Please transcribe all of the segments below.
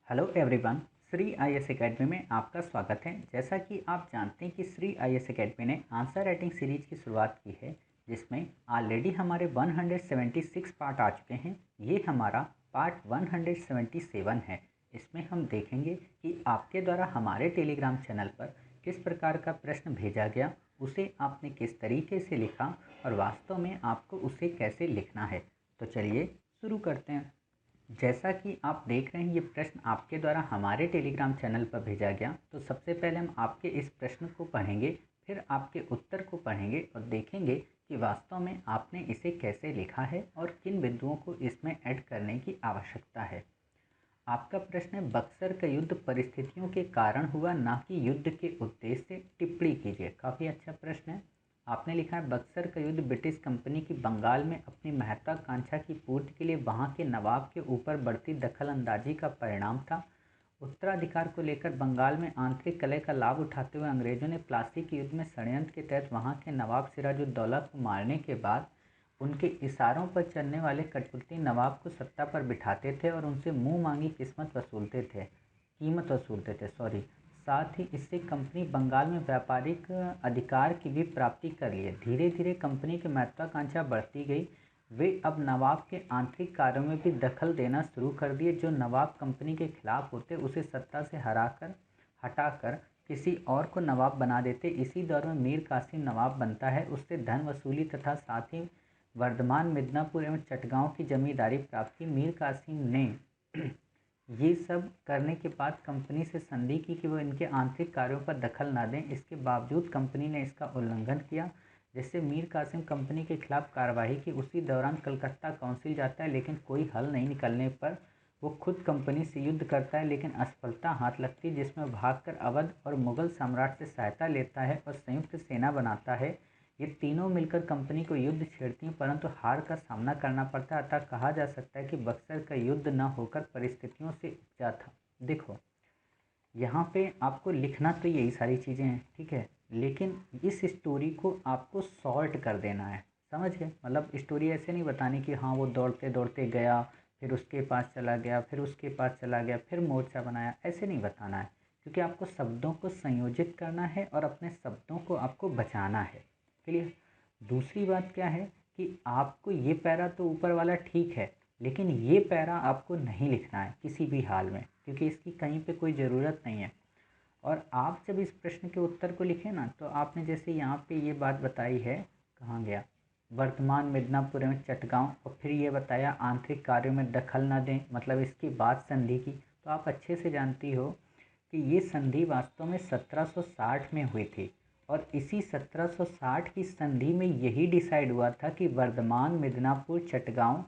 Hello everyone, Shri IAS academy में आपका स्वागत है। जैसा कि आप जानते हैं कि श्री आईएएस एकेडमी ने आंसर राइटिंग सीरीज की शुरुआत की है, जिसमें ऑलरेडी हमारे 176 पार्ट आ चुके हैं। ये हमारा पार्ट 177 है। इसमें हम देखेंगे कि आपके द्वारा हमारे टेलीग्राम चैनल पर किस प्रकार का प्रश्न भेजा गया, उसे आपने किस तरीके से लिखा और वास्तव में आपको उसे कैसे लिखना है। तो चलिए शुरू करते हैं। जैसा कि आप देख रहे हैं, ये प्रश्न आपके द्वारा हमारे टेलीग्राम चैनल पर भेजा गया। तो सबसे पहले हम आपके इस प्रश्न को पढ़ेंगे, फिर आपके उत्तर को पढ़ेंगे और देखेंगे कि वास्तव में आपने इसे कैसे लिखा है और किन बिंदुओं को इसमें ऐड करने की आवश्यकता है। आपका प्रश्न है, बक्सर का युद्ध परिस्थितियों के कारण हुआ, ना कि युद्ध के उद्देश्य से। टिप्पणी कीजिए। काफ़ी अच्छा प्रश्न है। आपने लिखा है, बक्सर का युद्ध ब्रिटिश कंपनी की बंगाल में अपनी महत्वाकांक्षा की पूर्ति के लिए वहां के नवाब के ऊपर बढ़ती दखलंदाजी का परिणाम था। उत्तराधिकार को लेकर बंगाल में आंतरिक कलह का लाभ उठाते हुए अंग्रेजों ने प्लासी के युद्ध में षड्यंत्र के तहत वहां के नवाब सिराजुद्दौला को मारने के बाद उनके इशारों पर चलने वाले कठपुतली नवाब को सत्ता पर बिठाते थे और उनसे मुंह मांगी कीमत वसूलते थे। साथ ही इससे कंपनी बंगाल में व्यापारिक अधिकार की भी प्राप्ति कर लिए। धीरे धीरे कंपनी की महत्वाकांक्षा बढ़ती गई। वे अब नवाब के आंतरिक कार्यों में भी दखल देना शुरू कर दिए। जो नवाब कंपनी के खिलाफ होते उसे सत्ता से हटाकर किसी और को नवाब बना देते। इसी दौर में मीर कासिम नवाब बनता है। उससे धन वसूली तथा साथ ही वर्धमान, मिदनापुर एवं चटगांव की जमींदारी प्राप्त की। मीर कासिम ने ये सब करने के बाद कंपनी से संधि की कि वो इनके आंतरिक कार्यों पर दखल ना दें। इसके बावजूद कंपनी ने इसका उल्लंघन किया, जिससे मीर कासिम कंपनी के खिलाफ कार्रवाई की। उसी दौरान कलकत्ता काउंसिल जाता है, लेकिन कोई हल नहीं निकलने पर वो खुद कंपनी से युद्ध करता है, लेकिन असफलता हाथ लगती है, जिसमें भागकर अवध और मुगल सम्राट से सहायता लेता है और संयुक्त सेना बनाता है। ये तीनों मिलकर कंपनी को युद्ध छेड़ती हैं, परंतु हार का सामना करना पड़ता है। अतः कहा जा सकता है कि बक्सर का युद्ध न होकर परिस्थितियों से उपजा था। देखो, यहाँ पे आपको लिखना तो यही सारी चीज़ें हैं, ठीक है, लेकिन इस स्टोरी को आपको सॉर्ट कर देना है। समझ गए? मतलब स्टोरी ऐसे नहीं बतानी कि हाँ वो दौड़ते दौड़ते गया, फिर उसके पास चला गया, फिर उसके पास चला गया, फिर मोर्चा बनाया, ऐसे नहीं बताना है। क्योंकि आपको शब्दों को संयोजित करना है और अपने शब्दों को आपको बचाना है। क्लियर? दूसरी बात क्या है कि आपको ये पैरा तो ऊपर वाला ठीक है, लेकिन ये पैरा आपको नहीं लिखना है किसी भी हाल में, क्योंकि इसकी कहीं पे कोई ज़रूरत नहीं है। और आप जब इस प्रश्न के उत्तर को लिखें ना, तो आपने जैसे यहाँ पे ये बात बताई है, कहाँ गया, वर्तमान, मिदनापुर एवं चटगांव, और फिर ये बताया आंतरिक कार्यों में दखल न दें, मतलब इसकी बात संधि की। तो आप अच्छे से जानती हो कि ये संधि वास्तव में 1760 में हुई थी। और इसी 1760 की संधि में यही डिसाइड हुआ था कि वर्धमान, मिदनापुर, चटगांव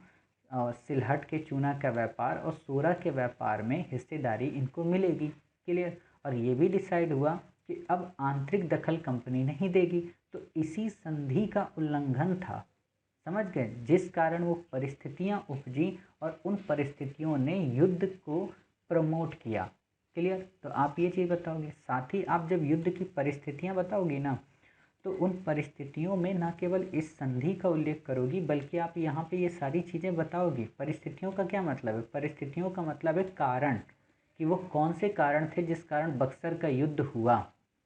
और सिलहट के चूना का व्यापार और सोरा के व्यापार में हिस्सेदारी इनको मिलेगी। क्लियर? और ये भी डिसाइड हुआ कि अब आंतरिक दखल कंपनी नहीं देगी। तो इसी संधि का उल्लंघन था, समझ गए, जिस कारण वो परिस्थितियां उपजी और उन परिस्थितियों ने युद्ध को प्रमोट किया। क्लियर? तो आप ये चीज़ बताओगे, साथ ही आप जब युद्ध की परिस्थितियां बताओगी ना, तो उन परिस्थितियों में न केवल इस संधि का उल्लेख करोगी, बल्कि आप यहाँ पे ये सारी चीज़ें बताओगी। परिस्थितियों का क्या मतलब है? परिस्थितियों का मतलब है कारण, कि वो कौन से कारण थे जिस कारण बक्सर का युद्ध हुआ।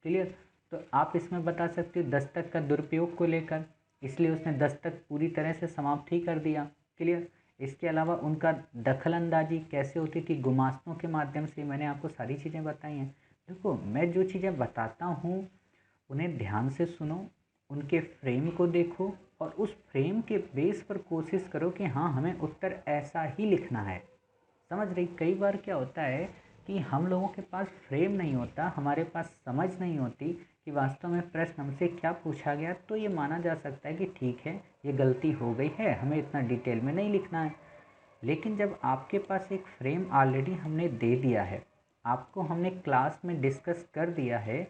क्लियर? तो आप इसमें बता सकते हो दस्तक का दुरुपयोग को लेकर, इसलिए उसने दस्तक पूरी तरह से समाप्त ही कर दिया। क्लियर? इसके अलावा उनका दखलंदाजी कैसे होती थी, गुमास्तों के माध्यम से। मैंने आपको सारी चीज़ें बताई हैं। देखो, मैं जो चीज़ें बताता हूँ उन्हें ध्यान से सुनो, उनके फ्रेम को देखो और उस फ्रेम के बेस पर कोशिश करो कि हाँ, हमें उत्तर ऐसा ही लिखना है। समझ रही? कई बार क्या होता है कि हम लोगों के पास फ्रेम नहीं होता, हमारे पास समझ नहीं होती कि वास्तव में प्रश्न हमसे क्या पूछा गया, तो ये माना जा सकता है कि ठीक है, ये गलती हो गई है, हमें इतना डिटेल में नहीं लिखना है। लेकिन जब आपके पास एक फ्रेम ऑलरेडी हमने दे दिया है, आपको हमने क्लास में डिस्कस कर दिया है,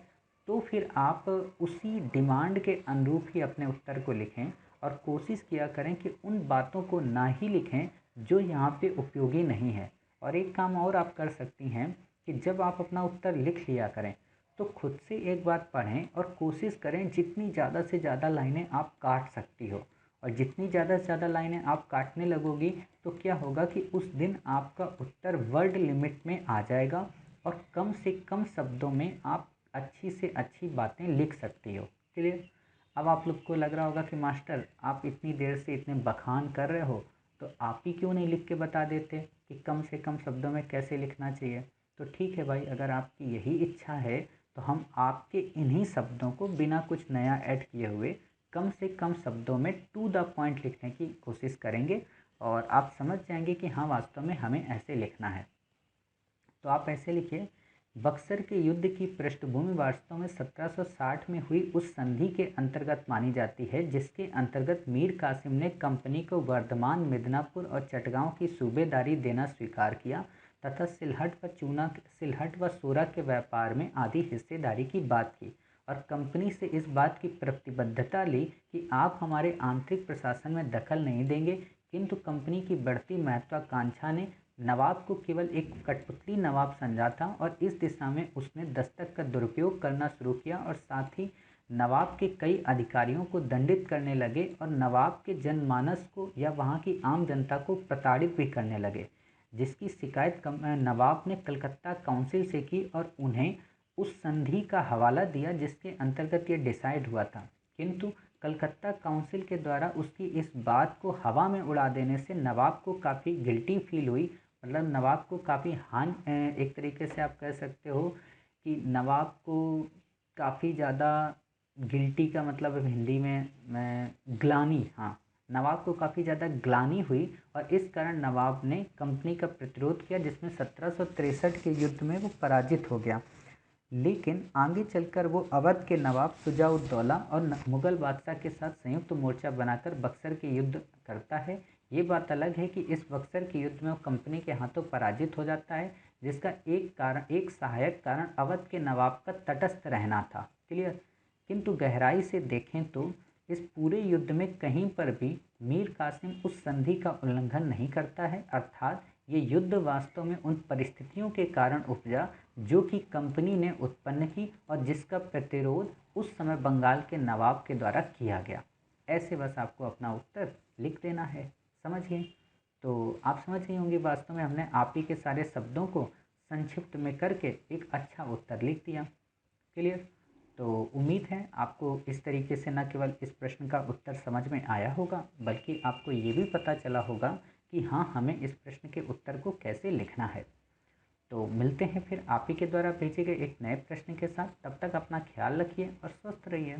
तो फिर आप उसी डिमांड के अनुरूप ही अपने उत्तर को लिखें और कोशिश किया करें कि उन बातों को ना ही लिखें जो यहाँ पे उपयोगी नहीं है। और एक काम और आप कर सकती हैं कि जब आप अपना उत्तर लिख लिया करें, तो खुद से एक बार पढ़ें और कोशिश करें जितनी ज़्यादा से ज़्यादा लाइनें आप काट सकती हो। और जितनी ज़्यादा से ज़्यादा लाइनें आप काटने लगोगी तो क्या होगा कि उस दिन आपका उत्तर वर्ड लिमिट में आ जाएगा और कम से कम शब्दों में आप अच्छी से अच्छी बातें लिख सकती हो। क्लियर? अब आप लोग को लग रहा होगा कि मास्टर आप इतनी देर से इतने बखान कर रहे हो तो आप ही क्यों नहीं लिख के बता देते कि कम से कम शब्दों में कैसे लिखना चाहिए। तो ठीक है भाई, अगर आपकी यही इच्छा है तो हम आपके इन्हीं शब्दों को बिना कुछ नया ऐड किए हुए कम से कम शब्दों में टू द पॉइंट लिखने की कोशिश करेंगे और आप समझ जाएंगे कि हाँ वास्तव में हमें ऐसे लिखना है। तो आप ऐसे लिखिए, बक्सर के युद्ध की पृष्ठभूमि वास्तव में 1760 में हुई उस संधि के अंतर्गत मानी जाती है जिसके अंतर्गत मीर कासिम ने कंपनी को वर्धमान, मिदनापुर और चटगांव की सूबेदारी देना स्वीकार किया तथा सिलहट व सोरा के व्यापार में आधी हिस्सेदारी की बात की और कंपनी से इस बात की प्रतिबद्धता ली कि आप हमारे आंतरिक प्रशासन में दखल नहीं देंगे, किंतु कंपनी की बढ़ती महत्वाकांक्षा ने नवाब को केवल एक कठपुतली नवाब समझा था और इस दिशा में उसने दस्तक का दुरुपयोग करना शुरू किया और साथ ही नवाब के कई अधिकारियों को दंडित करने लगे और नवाब के जनमानस को या वहाँ की आम जनता को प्रताड़ित भी करने लगे, जिसकी शिकायत नवाब ने कलकत्ता काउंसिल से की और उन्हें उस संधि का हवाला दिया जिसके अंतर्गत ये डिसाइड हुआ था। किंतु कलकत्ता काउंसिल के द्वारा उसकी इस बात को हवा में उड़ा देने से नवाब को काफ़ी गिल्टी फील हुई। मतलब नवाब को काफ़ी एक तरीके से आप कह सकते हो कि नवाब को काफ़ी ज़्यादा गिल्टी का मतलब हिंदी में मैं ग्लानी, हाँ, नवाब को काफ़ी ज़्यादा ग्लानी हुई और इस कारण नवाब ने कंपनी का प्रतिरोध किया जिसमें 1763 के युद्ध में वो पराजित हो गया। लेकिन आगे चलकर वो अवध के नवाब शुजाउद्दौला और मुगल बादशाह के साथ संयुक्त मोर्चा बनाकर बक्सर के युद्ध करता है। ये बात अलग है कि इस बक्सर के युद्ध में वो कंपनी के हाथों पराजित हो जाता है, जिसका एक सहायक कारण अवध के नवाब का तटस्थ रहना था। क्लियर? किंतु गहराई से देखें तो इस पूरे युद्ध में कहीं पर भी मीर कासिम उस संधि का उल्लंघन नहीं करता है, अर्थात ये युद्ध वास्तव में उन परिस्थितियों के कारण उपजा जो कि कंपनी ने उत्पन्न की और जिसका प्रतिरोध उस समय बंगाल के नवाब के द्वारा किया गया। ऐसे बस आपको अपना उत्तर लिख देना है। समझ गए? तो आप समझ गए होंगे वास्तव में हमने आप ही के सारे शब्दों को संक्षिप्त में करके एक अच्छा उत्तर लिख दिया। क्लियर? तो उम्मीद है आपको इस तरीके से न केवल इस प्रश्न का उत्तर समझ में आया होगा बल्कि आपको ये भी पता चला होगा कि हाँ, हमें इस प्रश्न के उत्तर को कैसे लिखना है। तो मिलते हैं फिर आप ही के द्वारा भेजे गए एक नए प्रश्न के साथ। तब तक अपना ख्याल रखिए और स्वस्थ रहिए।